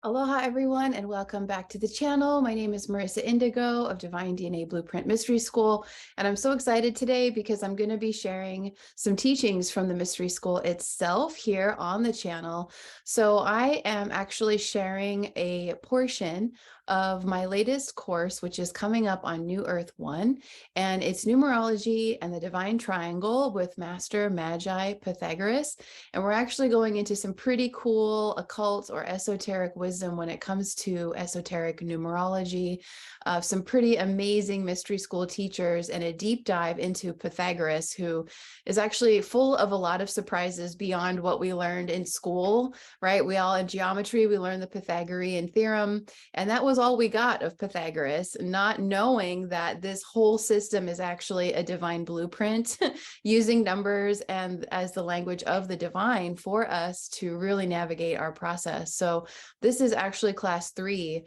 Aloha everyone, and welcome back to the channel. My name is Marissa Indigo of Divine DNA Blueprint Mystery School, and I'm so excited today because I'm going to be sharing some teachings from the Mystery School itself here on the channel. So I am actually sharing a portion of my latest course, which is coming up on New Earth 1, and it's Numerology and the Divine Triangle with Master Magi Pythagoras. And we're actually going into some pretty cool occult or esoteric wisdom when it comes to esoteric numerology, some pretty amazing mystery school teachers, and a deep dive into Pythagoras, who is actually full of a lot of surprises beyond what we learned in school, right? We all in geometry, we learned the Pythagorean Theorem, and that was all we got of Pythagoras, not knowing that this whole system is actually a divine blueprint using numbers and as the language of the divine for us to really navigate our process. So this is actually class 3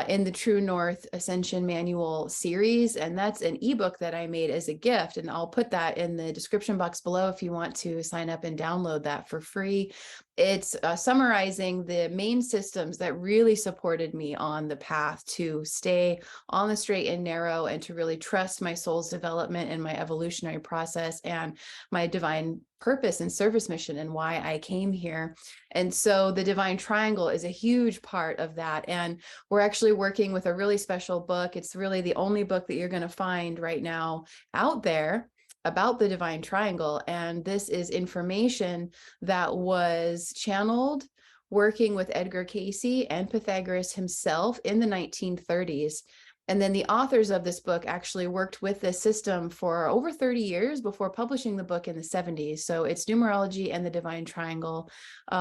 in the True North Ascension Manual series, and that's an ebook that I made as a gift, and I'll put that in the description box below if you want to sign up and download that for free. It's summarizing the main systems that really supported me on the path to stay on the straight and narrow and to really trust my soul's development and my evolutionary process and my divine purpose and service mission and why I came here. And so the Divine Triangle is a huge part of that. And we're actually working with a really special book. It's really the only book that you're going to find right now out there about the Divine Triangle. And this is information that was channeled working with Edgar Cayce and Pythagoras himself in the 1930s. And then the authors of this book actually worked with this system for over 30 years before publishing the book in the 70s. So it's Numerology and the Divine Triangle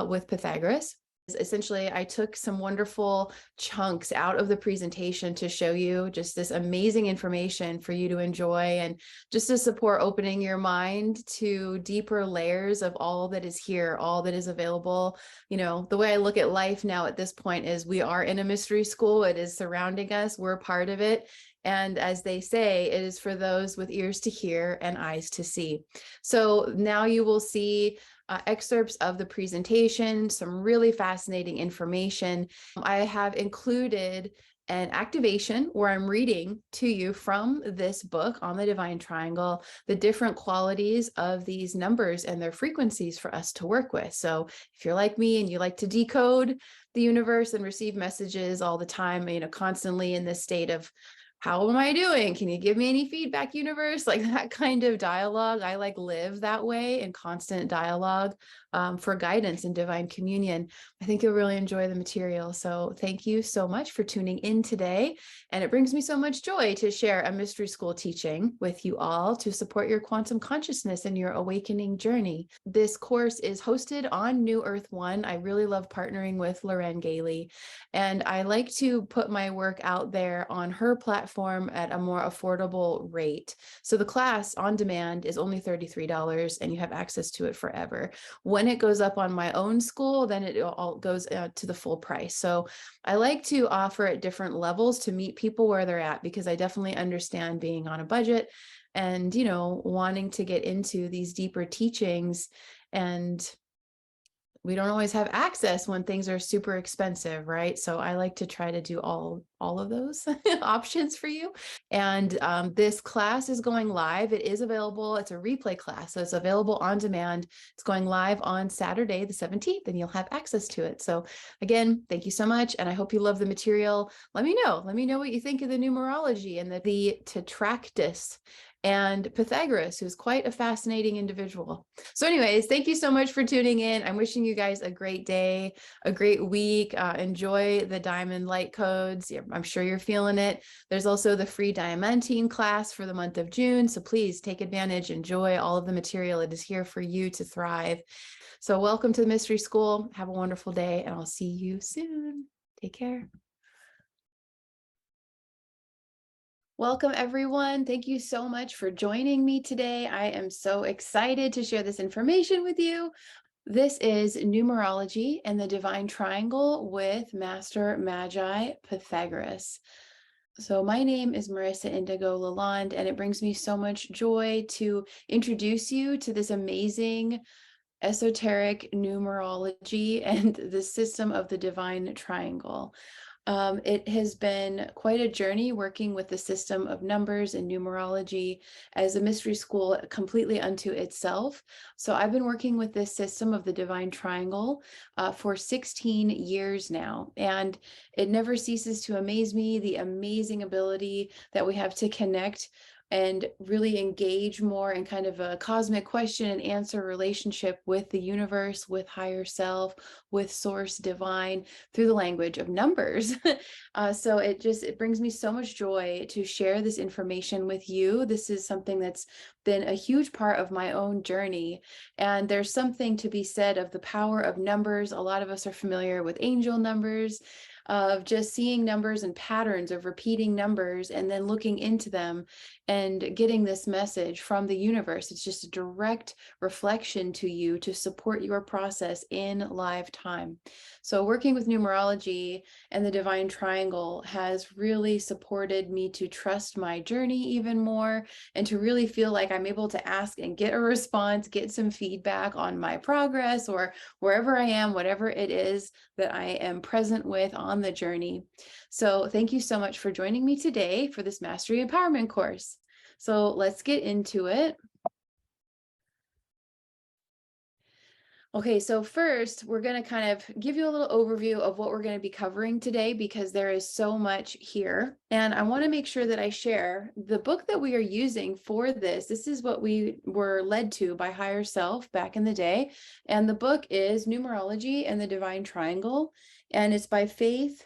with Pythagoras. Essentially, I took some wonderful chunks out of the presentation to show you just this amazing information for you to enjoy and just to support opening your mind to deeper layers of all that is here, all that is available. You know, the way I look at life now at this point is we are in a mystery school. It is surrounding us. We're part of it. And as they say, it is for those with ears to hear and eyes to see. So now you will see excerpts of the presentation, some really fascinating information. I have included an activation where I'm reading to you from this book on the Divine Triangle, the different qualities of these numbers and their frequencies for us to work with. So if you're like me and you like to decode the universe and receive messages all the time, you know, constantly in this state of, how am I doing? Can you give me any feedback, universe? Like that kind of dialogue. I like live that way in constant dialogue for guidance and divine communion. I think you'll really enjoy the material. So thank you so much for tuning in today. And it brings me so much joy to share a mystery school teaching with you all to support your quantum consciousness and your awakening journey. This course is hosted on New Earth 1. I really love partnering with Lorraine Gailey, and I like to put my work out there on her platform at a more affordable rate. So the class on demand is only $33 and you have access to it forever. When it goes up on my own school, then it all goes to the full price. So I like to offer at different levels to meet people where they're at, because I definitely understand being on a budget and, you know, wanting to get into these deeper teachings, and we don't always have access when things are super expensive, right? So I like to try to do all of those options for you. And this class is going live. It is available. It's a replay class, so it's available on demand. It's going live on Saturday, the 17th, and you'll have access to it. So again, thank you so much. And I hope you love the material. Let me know. Let me know what you think of the numerology and the tetractys and Pythagoras, who's quite a fascinating individual. So anyways, thank you so much for tuning in. I'm wishing you guys a great day, a great week. Enjoy the diamond light codes. I'm sure you're feeling it. There's also the free diamantine class for the month of June. So please take advantage, enjoy all of the material. It is here for you to thrive. So welcome to the Mystery School. Have a wonderful day, and I'll see you soon. Take care. Welcome, everyone. Thank you so much for joining me today. I am so excited to share this information with you. This is Numerology and the Divine Triangle with Master Magi Pythagoras. So my name is Marissa Indigo Lalonde, and it brings me so much joy to introduce you to this amazing Esoteric Numerology and the System of the Divine Triangle. It has been quite a journey working with the system of numbers and numerology as a mystery school completely unto itself. So I've been working with this system of the divine triangle for 16 years now, and it never ceases to amaze me, the amazing ability that we have to connect and really engage more in kind of a cosmic question and answer relationship with the universe, with higher self, with source divine through the language of numbers. So it brings me so much joy to share this information with you. This is something that's been a huge part of my own journey. And there's something to be said of the power of numbers. A lot of us are familiar with angel numbers, of just seeing numbers and patterns of repeating numbers and then looking into them and getting this message from the universe. It's just a direct reflection to you to support your process in live time. So working with numerology and the divine triangle has really supported me to trust my journey even more and to really feel like I'm able to ask and get a response, get some feedback on my progress or wherever I am, whatever it is that I am present with on the journey. So thank you so much for joining me today for this Mastery Empowerment course. So let's get into it. Okay, so first, we're going to kind of give you a little overview of what we're going to be covering today because there is so much here. And I want to make sure that I share the book that we are using for this. This is what we were led to by Higher Self back in the day. And the book is Numerology and the Divine Triangle. And it's by Faith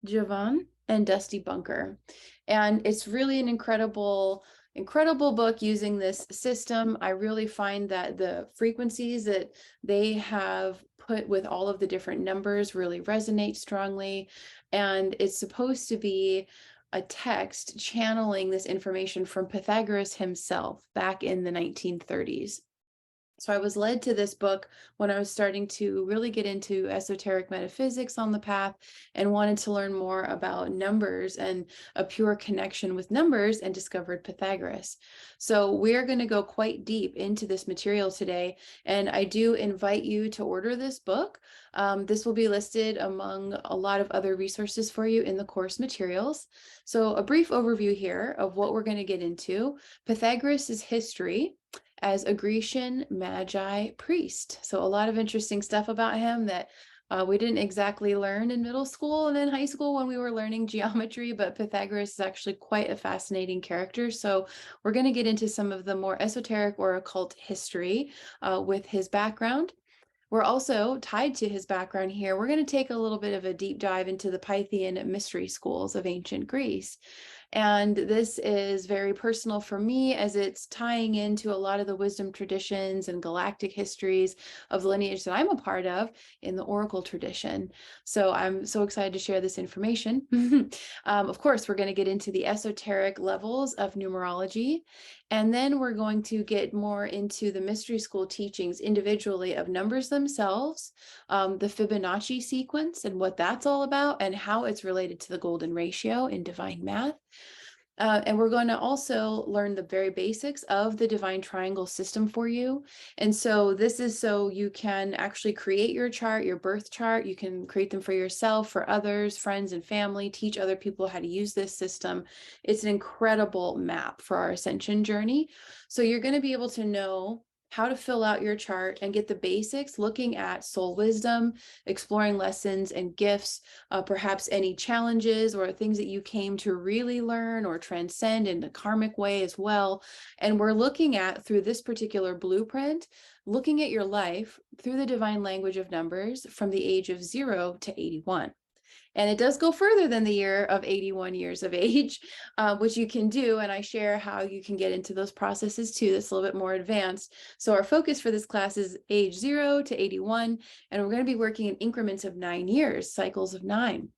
Javan and Dusty Bunker. And it's really an incredible book using this system. I really find that the frequencies that they have put with all of the different numbers really resonate strongly. And it's supposed to be a text channeling this information from Pythagoras himself back in the 1930s. So I was led to this book when I was starting to really get into esoteric metaphysics on the path and wanted to learn more about numbers and a pure connection with numbers, and discovered Pythagoras. So we're going to go quite deep into this material today, and I do invite you to order this book. This will be listed among a lot of other resources for you in the course materials. So a brief overview here of what we're going to get into. Pythagoras' history as a Grecian magi priest. So a lot of interesting stuff about him that we didn't exactly learn in middle school and in high school when we were learning geometry, but Pythagoras is actually quite a fascinating character. So we're going to get into some of the more esoteric or occult history with his background. We're also tied to his background here. We're going to take a little bit of a deep dive into the Pythian mystery schools of ancient Greece. And this is very personal for me as it's tying into a lot of the wisdom traditions and galactic histories of the lineage that I'm a part of in the oracle tradition. So I'm so excited to share this information. Of course, we're going to get into the esoteric levels of numerology. And then we're going to get more into the mystery school teachings individually of numbers themselves, the Fibonacci sequence and what that's all about and how it's related to the golden ratio in divine math. And we're going to also learn the very basics of the divine triangle system for you. And so this is so you can actually create your chart, your birth chart. You can create them for yourself, for others, friends and family, teach other people how to use this system. It's an incredible map for our ascension journey. So you're going to be able to know how to fill out your chart and get the basics, looking at soul wisdom, exploring lessons and gifts, perhaps any challenges or things that you came to really learn or transcend in a karmic way as well. And we're looking at, through this particular blueprint, looking at your life through the divine language of numbers from the age of 0 to 81. And it does go further than the year of 81 years of age, which you can do. And I share how you can get into those processes too. That's a little bit more advanced. So our focus for this class is age 0 to 81. And we're going to be working in increments of 9 years, cycles of 9.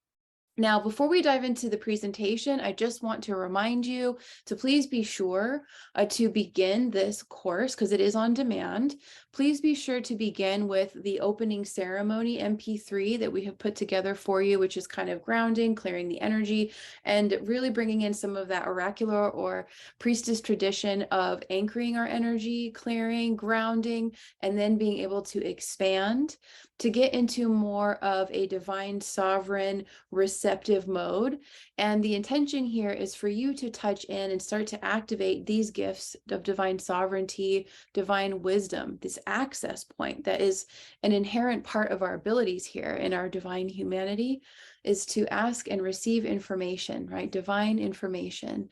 Now, before we dive into the presentation, I just want to remind you to please be sure to begin this course, because it is on demand. Please be sure to begin with the opening ceremony MP3 that we have put together for you, which is kind of grounding, clearing the energy, and really bringing in some of that oracular or priestess tradition of anchoring our energy, clearing, grounding, and then being able to expand to get into more of a divine, sovereign, receptive mode. And the intention here is for you to touch in and start to activate these gifts of divine sovereignty, divine wisdom, this access point that is an inherent part of our abilities here in our divine humanity, is to ask and receive information, right? Divine information.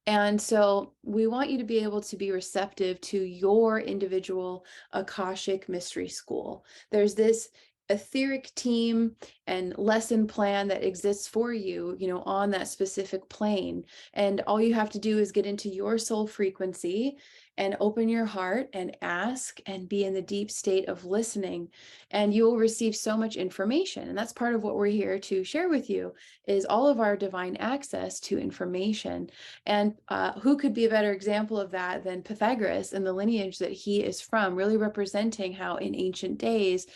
And so we want you to be able to be receptive to your individual Akashic Mystery School. There's this etheric team and lesson plan that exists for you, on that specific plane. And all you have to do is get into your soul frequency and open your heart and ask and be in the deep state of listening, and you'll receive so much information. And that's part of what we're here to share with you, is all of our divine access to information. And who could be a better example of that than Pythagoras and the lineage that he is from, really representing how in ancient days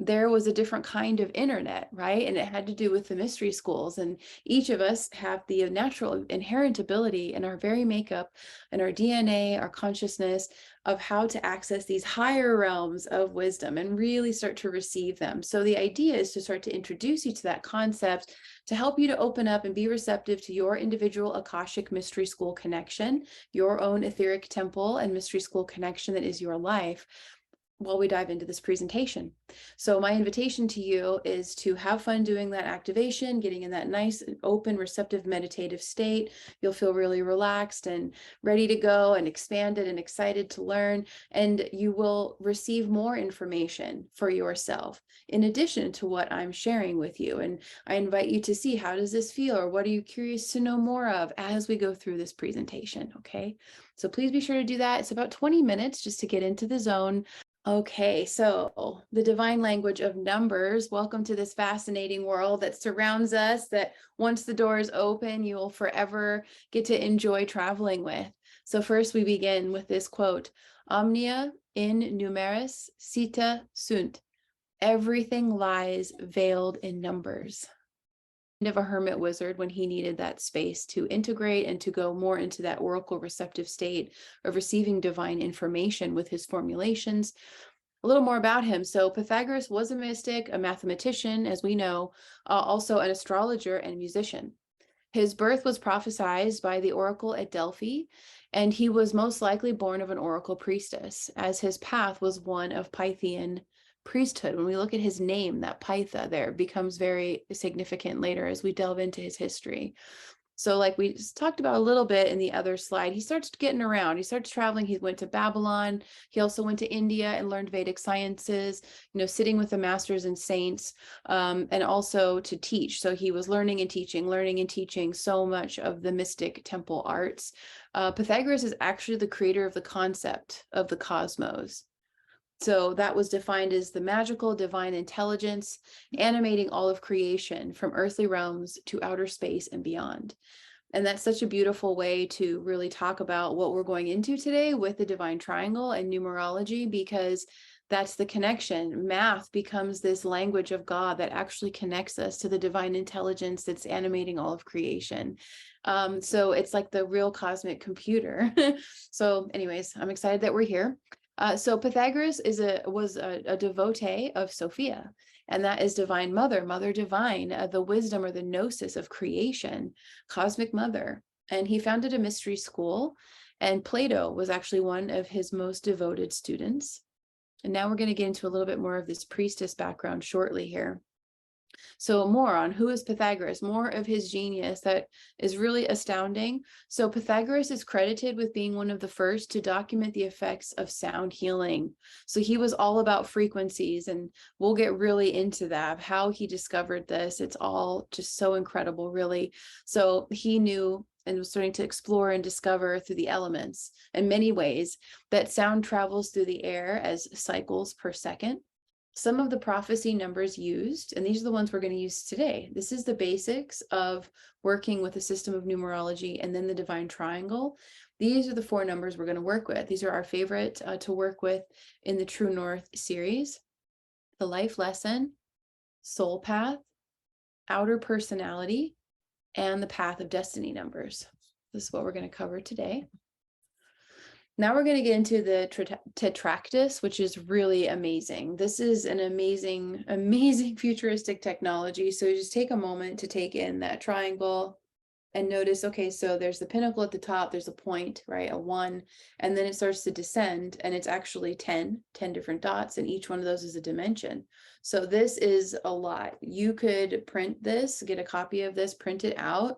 there was a different kind of internet, right? And it had to do with the mystery schools. And each of us have the natural inherent ability in our very makeup and our DNA, our consciousness, of how to access these higher realms of wisdom and really start to receive them. So the idea is to start to introduce you to that concept, to help you to open up and be receptive to your individual Akashic Mystery School connection, your own etheric temple and mystery school connection that is your life, while we dive into this presentation. So my invitation to you is to have fun doing that activation, getting in that nice, open, receptive, meditative state. You'll feel really relaxed and ready to go and expanded and excited to learn. And you will receive more information for yourself in addition to what I'm sharing with you. And I invite you to see, how does this feel, or what are you curious to know more of as we go through this presentation, okay? So please be sure to do that. It's about 20 minutes just to get into the zone. Okay, so the divine language of numbers. Welcome to this fascinating world that surrounds us, that once the doors open, you will forever get to enjoy traveling with. So first we begin with this quote: Omnia in numeris cita sunt. Everything lies veiled in numbers. Of a hermit wizard when he needed that space to integrate and to go more into that oracle receptive state of receiving divine information with his formulations. A little more about him. So Pythagoras was a mystic, a mathematician, as we know, also an astrologer and musician. His birth was prophesied by the oracle at Delphi, and he was most likely born of an oracle priestess, as his path was one of Pythian priesthood. When we look at his name, that Pythia there becomes very significant later as we delve into his history. So like we just talked about a little bit in the other slide, he starts getting around. He starts traveling. He went to Babylon. He also went to India and learned Vedic sciences, sitting with the masters and saints, and also to teach. So he was learning and teaching so much of the mystic temple arts. Pythagoras is actually the creator of the concept of the cosmos. So that was defined as the magical divine intelligence animating all of creation from earthly realms to outer space and beyond. And that's such a beautiful way to really talk about what we're going into today with the divine triangle and numerology, because that's the connection. Math becomes this language of God that actually connects us to the divine intelligence that's animating all of creation. So it's like the real cosmic computer. So anyways, I'm excited that we're here. So Pythagoras was a devotee of Sophia, and that is divine mother, mother divine, the wisdom or the gnosis of creation, cosmic mother. And he founded a mystery school, and Plato was actually one of his most devoted students. And now we're going to get into a little bit more of this priestess background shortly here. So more on who is Pythagoras, more of his genius that is really astounding. So Pythagoras is credited with being one of the first to document the effects of sound healing. So he was all about frequencies, and we'll get really into that, how he discovered this. It's all just so incredible, really. So he knew and was starting to explore and discover through the elements in many ways that sound travels through the air as cycles per second. some of the prophecy numbers used, and these are the ones we're going to use today. This is the basics of working with a system of numerology and then the divine triangle. These are the 4 numbers we're going to work with. These are our favorite to work with in the True North series: the life lesson, soul path, outer personality, and the path of destiny numbers. This is what we're going to cover today. Now we're going to get into the tetractys, which is really amazing. This is an amazing, amazing futuristic technology. So just take a moment to take in that triangle and notice, okay, so there's the pinnacle at the top, there's a point, right, a 1, and then it starts to descend, and it's actually 10 different dots, and each one of those is a dimension. So this is a lot. You could print this, get a copy of this, print it out,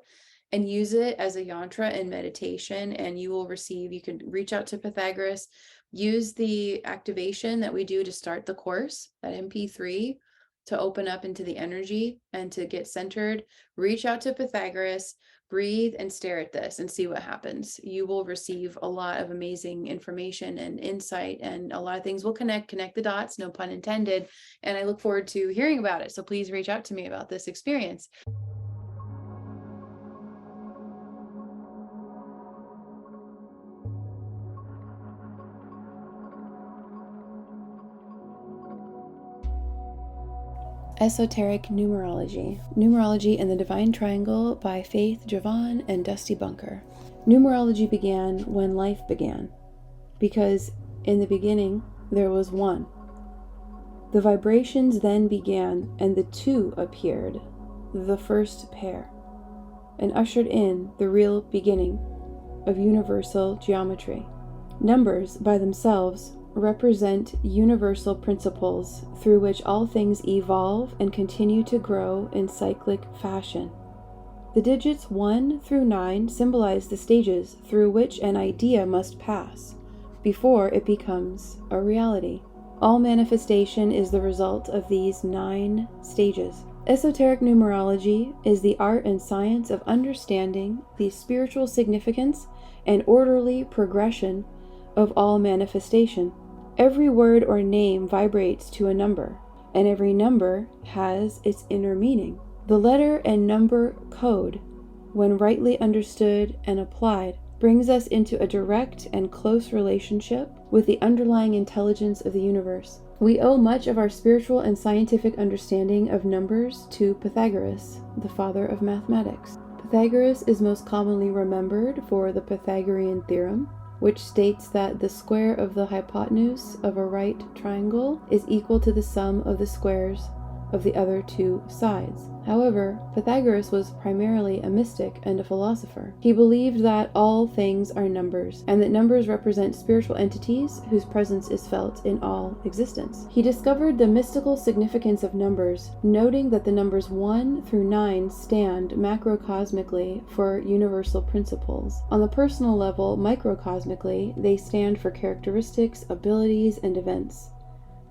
and use it as a yantra in meditation, and you will receive, you can reach out to Pythagoras, use the activation that we do to start the course, that MP3, to open up into the energy and to get centered. Reach out to Pythagoras, breathe and stare at this and see what happens. You will receive a lot of amazing information and insight, and a lot of things will connect the dots, no pun intended. And I look forward to hearing about it. So please reach out to me about this experience. Esoteric Numerology. Numerology and the Divine Triangle by Faith Javon and Dusty Bunker. Numerology began when life began, because in the beginning there was 1. The vibrations then began, and the 2 appeared, the first pair, and ushered in the real beginning of universal geometry. Numbers by themselves represent universal principles through which all things evolve and continue to grow in cyclic fashion. The digits 1 through 9 symbolize the stages through which an idea must pass before it becomes a reality. All manifestation is the result of these 9 stages. Esoteric numerology is the art and science of understanding the spiritual significance and orderly progression of all manifestation. Every word or name vibrates to a number, and every number has its inner meaning. The letter and number code, when rightly understood and applied, brings us into a direct and close relationship with the underlying intelligence of the universe. We owe much of our spiritual and scientific understanding of numbers to Pythagoras, the father of mathematics. Pythagoras is most commonly remembered for the Pythagorean Theorem, which states that the square of the hypotenuse of a right triangle is equal to the sum of the squares of the other 2 sides. However, Pythagoras was primarily a mystic and a philosopher. He believed that all things are numbers, and that numbers represent spiritual entities whose presence is felt in all existence. He discovered the mystical significance of numbers, noting that the numbers 1 through 9 stand macrocosmically for universal principles. On the personal level, microcosmically, they stand for characteristics, abilities, and events.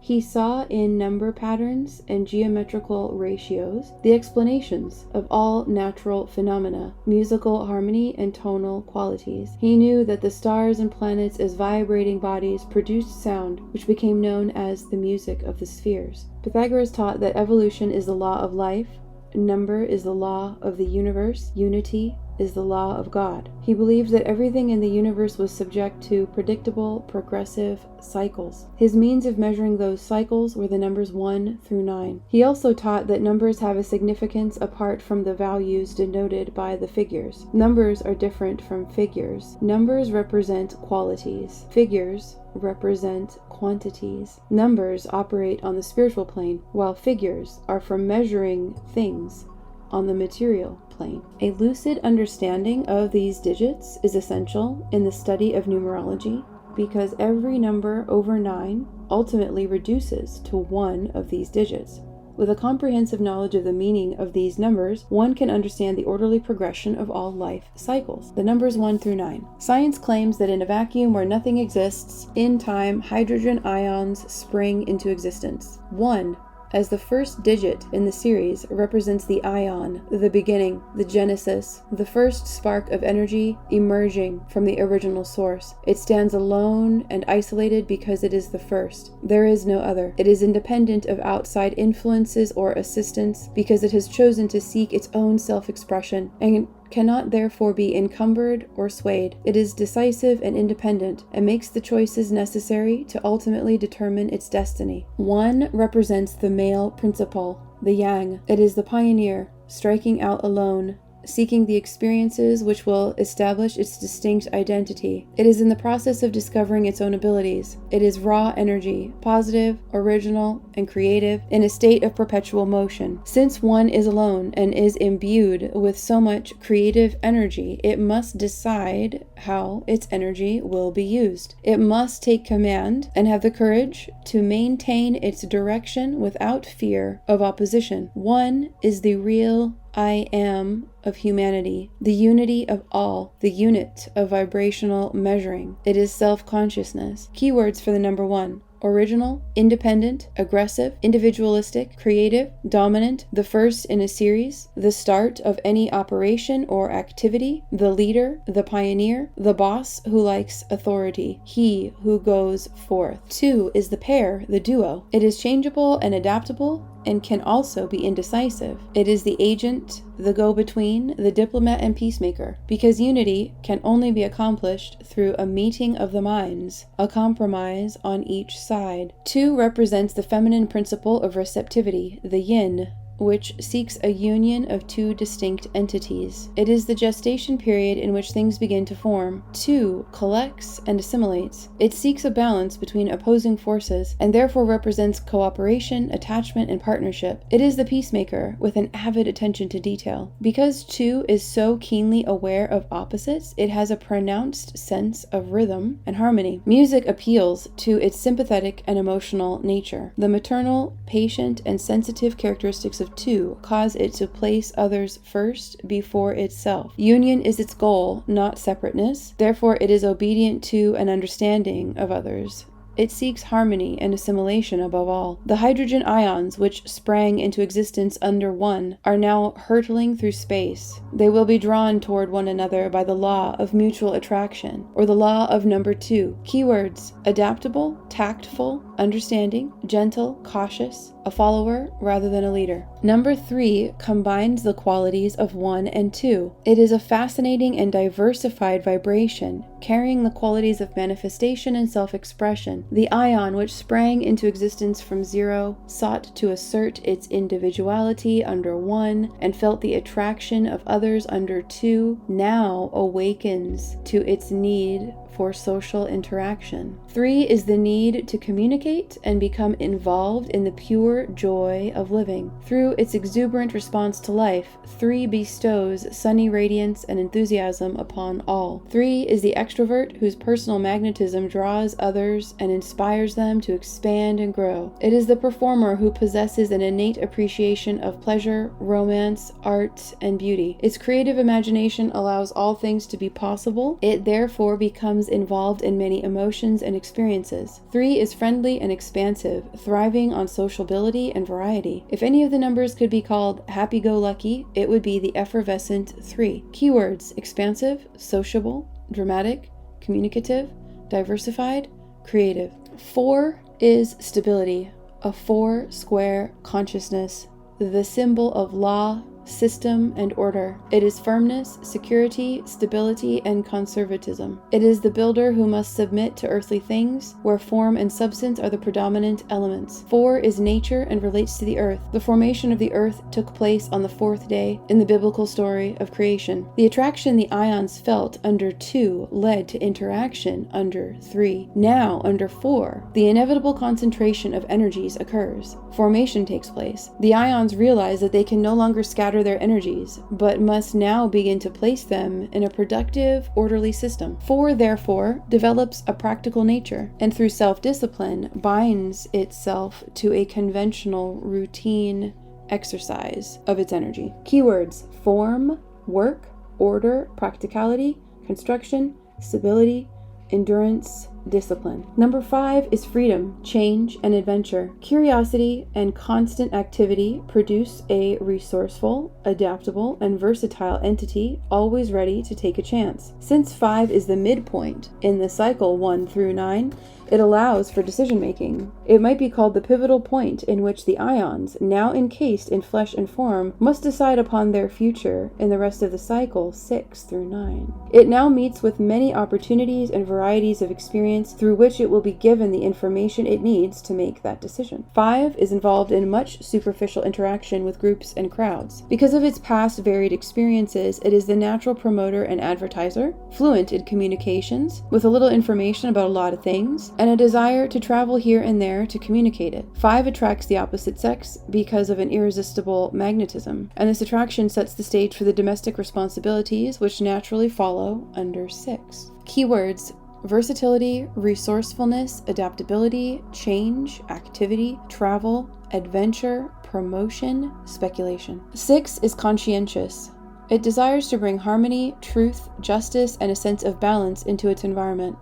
He saw in number patterns and geometrical ratios the explanations of all natural phenomena, musical harmony, and tonal qualities. He knew that the stars and planets as vibrating bodies produced sound, which became known as the music of the spheres. Pythagoras taught that evolution is the law of life, number is the law of the universe, unity is the law of God. He believed that everything in the universe was subject to predictable, progressive cycles. His means of measuring those cycles were the numbers 1 through 9. He also taught that numbers have a significance apart from the values denoted by the figures. Numbers are different from figures. Numbers represent qualities. Figures represent quantities. Numbers operate on the spiritual plane, while figures are for measuring things on the material plane. A lucid understanding of these digits is essential in the study of numerology, because every number over 9 ultimately reduces to one of these digits. With a comprehensive knowledge of the meaning of these numbers, one can understand the orderly progression of all life cycles. The numbers 1 through 9. Science claims that in a vacuum where nothing exists, in time, hydrogen ions spring into existence. 1 as the first digit in the series represents the ion, the beginning, the genesis, the first spark of energy emerging from the original source. It stands alone and isolated because it is the first. There is no other. It is independent of outside influences or assistance because it has chosen to seek its own self-expression and cannot therefore be encumbered or swayed. It is decisive and independent and makes the choices necessary to ultimately determine its destiny. 1 represents the male principle, the yang. It is the pioneer, striking out alone, seeking the experiences which will establish its distinct identity. It is in the process of discovering its own abilities. It is raw energy, positive, original, and creative, in a state of perpetual motion. Since 1 is alone and is imbued with so much creative energy, it must decide how its energy will be used. It must take command and have the courage to maintain its direction without fear of opposition. 1 is the real I am of humanity, the unity of all, the unit of vibrational measuring. It is self-consciousness. Keywords for the number 1. Original, independent, aggressive, individualistic, creative, dominant, the first in a series, the start of any operation or activity, the leader, the pioneer, the boss who likes authority, he who goes forth. 2 is the pair, the duo. It is changeable and adaptable and can also be indecisive. It is the agent, the go-between, the diplomat and peacemaker, because unity can only be accomplished through a meeting of the minds, a compromise on each side. 2 represents the feminine principle of receptivity, the yin, which seeks a union of 2 distinct entities. It is the gestation period in which things begin to form. 2 collects and assimilates. It seeks a balance between opposing forces and therefore represents cooperation, attachment, and partnership. It is the peacemaker with an avid attention to detail. Because 2 is so keenly aware of opposites, it has a pronounced sense of rhythm and harmony. Music appeals to its sympathetic and emotional nature. The maternal, patient, and sensitive characteristics of 2 cause it to place others first before itself. Union is its goal, not separateness. Therefore, it is obedient to and understanding of others. It seeks harmony and assimilation above all. The hydrogen ions, which sprang into existence under 1, are now hurtling through space. They will be drawn toward one another by the law of mutual attraction, or the law of number 2. Keywords: adaptable, tactful, understanding, gentle, cautious, a follower rather than a leader. Number 3 combines the qualities of 1 and 2. It is a fascinating and diversified vibration, carrying the qualities of manifestation and self-expression. The ion, which sprang into existence from 0, sought to assert its individuality under 1 and felt the attraction of others under 2, now awakens to its need for social interaction. 3 is the need to communicate and become involved in the pure joy of living. Through its exuberant response to life, 3 bestows sunny radiance and enthusiasm upon all. 3 is the extrovert whose personal magnetism draws others and inspires them to expand and grow. It is the performer who possesses an innate appreciation of pleasure, romance, art, and beauty. Its creative imagination allows all things to be possible. It therefore becomes involved in many emotions and experiences. 3 is friendly and expansive, thriving on sociability and variety. If any of the numbers could be called happy-go-lucky, it would be the effervescent 3. Keywords: expansive, sociable, dramatic, communicative, diversified, creative. 4 is stability, a 4-square consciousness, the symbol of law, system, and order. It is firmness, security, stability, and conservatism. It is the builder who must submit to earthly things, where form and substance are the predominant elements. 4 is nature and relates to the earth. The formation of the earth took place on the 4th day in the biblical story of creation. The attraction the ions felt under 2 led to interaction under 3. Now, under 4, the inevitable concentration of energies occurs. Formation takes place. The ions realize that they can no longer scatter their energies, but must now begin to place them in a productive, orderly system. 4, therefore, develops a practical nature, and through self-discipline binds itself to a conventional routine exercise of its energy. Keywords: form, work, order, practicality, construction, stability, endurance, discipline. Number 5 is freedom, change, and adventure. Curiosity and constant activity produce a resourceful, adaptable, and versatile entity, always ready to take a chance. Since 5 is the midpoint in the cycle 1 through 9, it allows for decision making. It might be called the pivotal point in which the ions, now encased in flesh and form, must decide upon their future in the rest of the cycle 6 through 9. It now meets with many opportunities and varieties of experience through which it will be given the information it needs to make that decision. 5 is involved in much superficial interaction with groups and crowds. Because of its past varied experiences, it is the natural promoter and advertiser, fluent in communications, with a little information about a lot of things, and a desire to travel here and there to communicate it. 5 attracts the opposite sex because of an irresistible magnetism, and this attraction sets the stage for the domestic responsibilities which naturally follow under 6. Keywords: versatility, resourcefulness, adaptability, change, activity, travel, adventure, promotion, speculation. 6 is conscientious. It desires to bring harmony, truth, justice, and a sense of balance into its environment.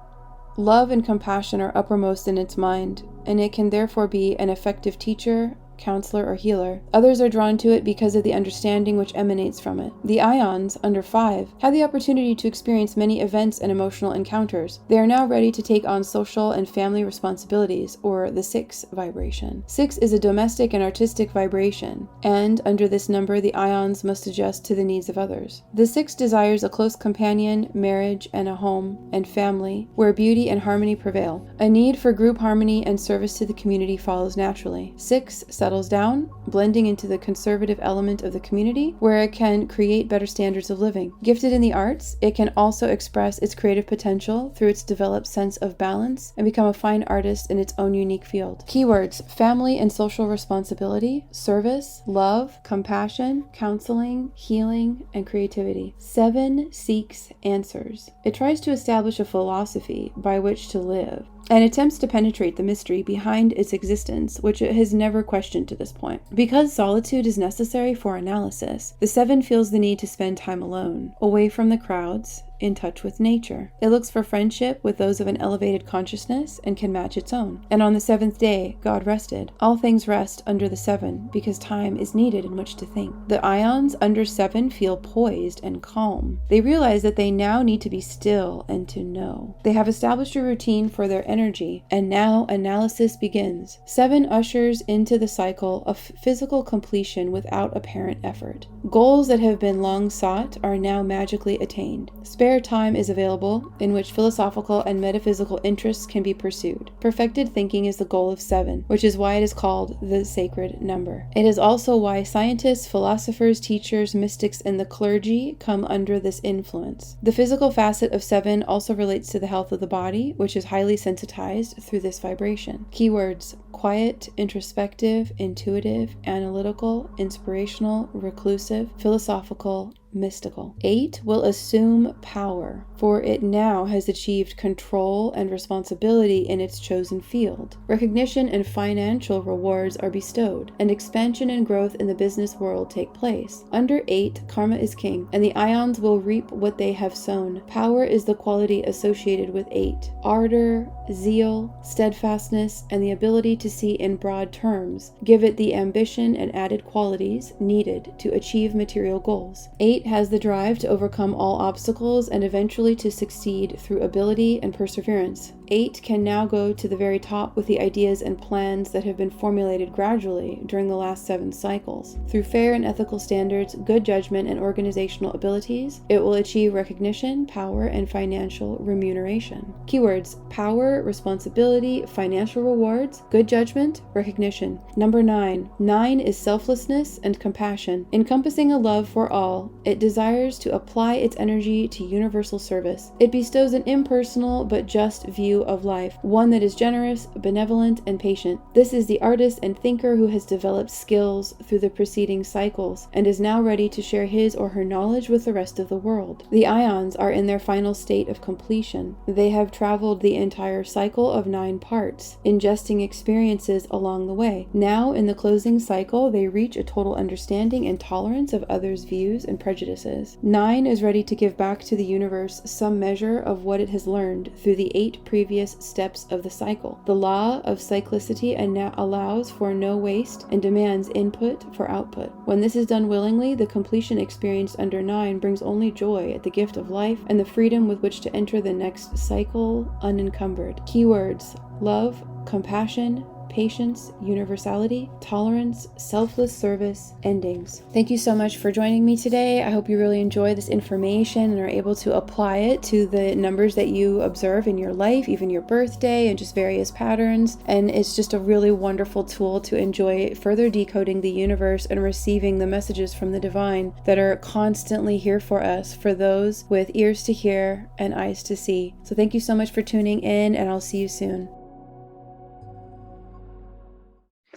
Love and compassion are uppermost in its mind, and it can therefore be an effective teacher, counselor, or healer. Others are drawn to it because of the understanding which emanates from it. The ions, under 5, have the opportunity to experience many events and emotional encounters. They are now ready to take on social and family responsibilities, or the 6 vibration. 6 is a domestic and artistic vibration, and under this number, the ions must adjust to the needs of others. The 6 desires a close companion, marriage, and a home and family where beauty and harmony prevail. A need for group harmony and service to the community follows naturally. 6 settles down, blending into the conservative element of the community, where it can create better standards of living. Gifted in the arts, it can also express its creative potential through its developed sense of balance and become a fine artist in its own unique field. Keywords: family and social responsibility, service, love, compassion, counseling, healing, and creativity. 7 seeks answers. It tries to establish a philosophy by which to live, and attempts to penetrate the mystery behind its existence, which it has never questioned to this point. Because solitude is necessary for analysis, the 7 feels the need to spend time alone, away from the crowds, in touch with nature. It looks for friendship with those of an elevated consciousness and can match its own. And on the 7th day, God rested. All things rest under the 7 because time is needed in which to think. The ions under 7 feel poised and calm. They realize that they now need to be still and to know. They have established a routine for their energy, and now analysis begins. 7 ushers into the cycle of physical completion without apparent effort. Goals that have been long sought are now magically attained. Spare time is available in which philosophical and metaphysical interests can be pursued. Perfected thinking is the goal of 7, which is why it is called the sacred number. It is also why scientists, philosophers, teachers, mystics, and the clergy come under this influence. The physical facet of 7 also relates to the health of the body, which is highly sensitized through this vibration. Keywords: quiet, introspective, intuitive, analytical, inspirational, reclusive, philosophical, mystical. 8 will assume power, for it now has achieved control and responsibility in its chosen field. Recognition and financial rewards are bestowed, and expansion and growth in the business world take place. Under 8, karma is king, and the ions will reap what they have sown. Power is the quality associated with 8. Ardor, zeal, steadfastness, and the ability to see in broad terms give it the ambition and added qualities needed to achieve material goals. 8 has the drive to overcome all obstacles and eventually to succeed through ability and perseverance. 8 can now go to the very top with the ideas and plans that have been formulated gradually during the last 7 cycles. Through fair and ethical standards, good judgment, and organizational abilities, it will achieve recognition, power, and financial remuneration. Keywords: power, responsibility, financial rewards, good judgment, recognition. Number 9. 9 is selflessness and compassion. Encompassing a love for all, it desires to apply its energy to universal service. It bestows an impersonal but just view of life, one that is generous, benevolent, and patient. This is the artist and thinker who has developed skills through the preceding cycles and is now ready to share his or her knowledge with the rest of the world. The ions are in their final state of completion. They have traveled the entire cycle of 9 parts, ingesting experiences along the way. Now, in the closing cycle, they reach a total understanding and tolerance of others' views and prejudices. 9 is ready to give back to the universe some measure of what it has learned through the 8 previous previous steps of the cycle. The law of cyclicity allows for no waste and demands input for output. When this is done willingly, the completion experienced under 9 brings only joy at the gift of life and the freedom with which to enter the next cycle unencumbered. Keywords: love, compassion, patience, universality, tolerance, selfless service, endings. Thank you so much for joining me today. I hope you really enjoy this information and are able to apply it to the numbers that you observe in your life, even your birthday and just various patterns. And it's just a really wonderful tool to enjoy further decoding the universe and receiving the messages from the divine that are constantly here for us, for those with ears to hear and eyes to see. So thank you so much for tuning in, and I'll see you soon.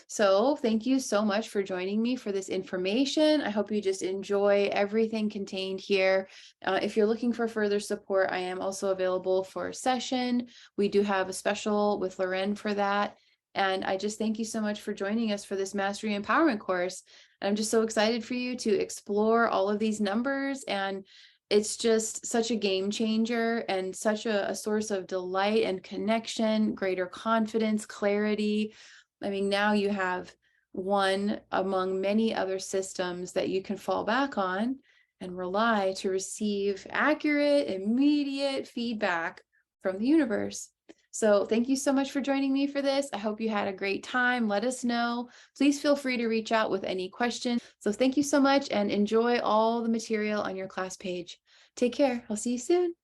So thank you so much for joining me for this information. I hope you just enjoy everything contained here. If you're looking for further support, I am also available for a session. We do have a special with Loren for that. And I just thank you so much for joining us for this Mastery Empowerment course. And I'm just so excited for you to explore all of these numbers, and it's just such a game changer and such a source of delight and connection, greater confidence, clarity. I mean, now you have one among many other systems that you can fall back on and rely to receive accurate, immediate feedback from the universe. So thank you so much for joining me for this. I hope you had a great time. Let us know. Please feel free to reach out with any questions. So thank you so much, and enjoy all the material on your class page. Take care. I'll see you soon.